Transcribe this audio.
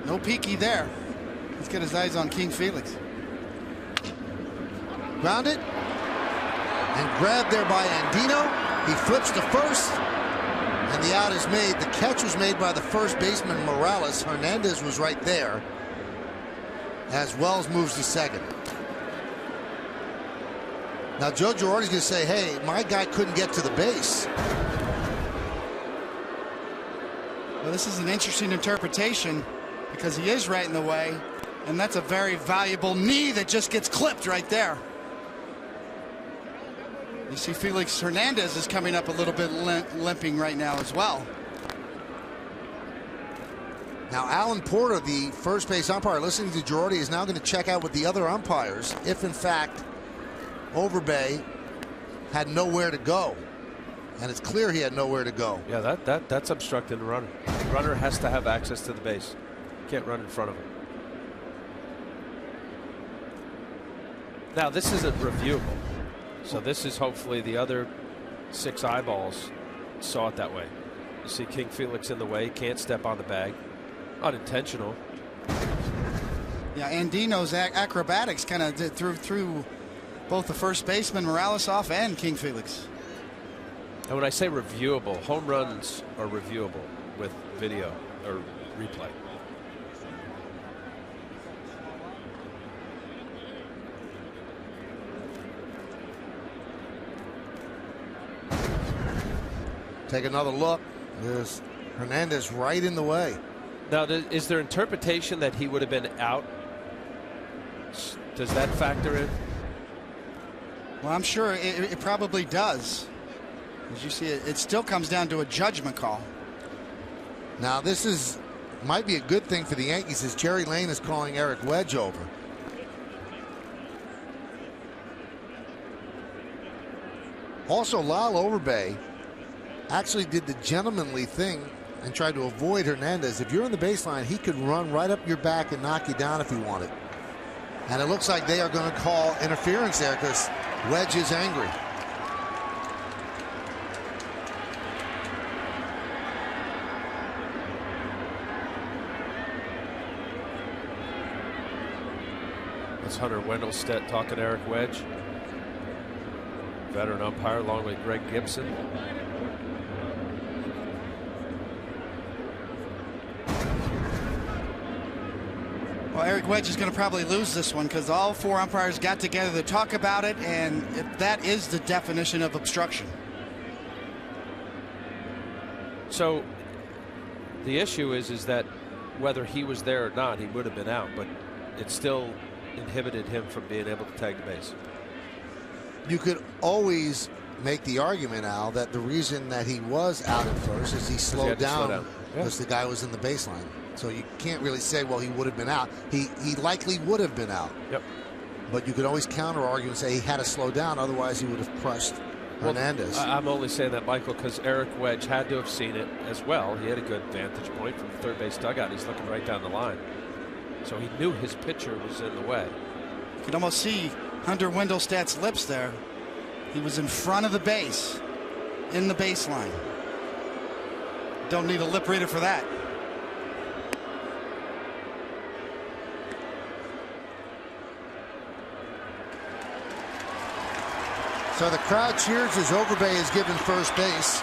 No peeky there. He's got his eyes on King Felix. Grounded and grabbed there by Andino. He flips to first, and the out is made. The catch was made by the first baseman, Morales. Hernandez was right there as Wells moves to second. Now Joe Girardi's going to say, hey, my guy couldn't get to the base. Well, this is an interesting interpretation because he is right in the way, and that's a very valuable knee that just gets clipped right there. You see Felix Hernandez is coming up a little bit limping right now as well. Now Alan Porter, the first base umpire, listening to Girardi, is now going to check out with the other umpires if in fact Overbay had nowhere to go. And it's clear he had nowhere to go. Yeah, that's obstructing the runner. The runner has to have access to the base. Can't run in front of him. Now this isn't reviewable. So this is hopefully the other 6 eyeballs saw it that way. You see King Felix in the way, can't step on the bag. Unintentional. Yeah, Andino's acrobatics kind of threw both the first baseman Morales off and King Felix. And when I say reviewable, home runs are reviewable with video or replay. Take another look. There's Hernandez right in the way. Now, is there interpretation that he would have been out? Does that factor in? Well, I'm sure it probably does. As you see, it still comes down to a judgment call. Now, this might be a good thing for the Yankees, as Jerry Lane is calling Eric Wedge over. Also, Lyle Overbay actually did the gentlemanly thing and tried to avoid Hernandez. If you're on the baseline, he could run right up your back and knock you down if he wanted. And it looks like they are going to call interference there because Wedge is angry. That's Hunter Wendelstedt talking to Eric Wedge, veteran umpire, along with Greg Gibson. Well, Eric Wedge is going to probably lose this one because all 4 umpires got together to talk about it, and that is the definition of obstruction. So the issue is that whether he was there or not, he would have been out, but it still inhibited him from being able to tag the base. You could always make the argument, Al, that the reason that he was out at first is he slowed down because the guy was in the baseline. So you can't really say, well, he would have been out. He likely would have been out. Yep. But you could always counter argue and say he had to slow down, otherwise he would have crushed Hernandez. I'm only saying that, Michael, because Eric Wedge had to have seen it as well. He had a good vantage point from the third base dugout. He's looking right down the line. So he knew his pitcher was in the way. You can almost see Hunter Wendelstedt's lips there. He was in front of the base, in the baseline. Don't need a lip reader for that. So the crowd cheers as Overbay is given first base.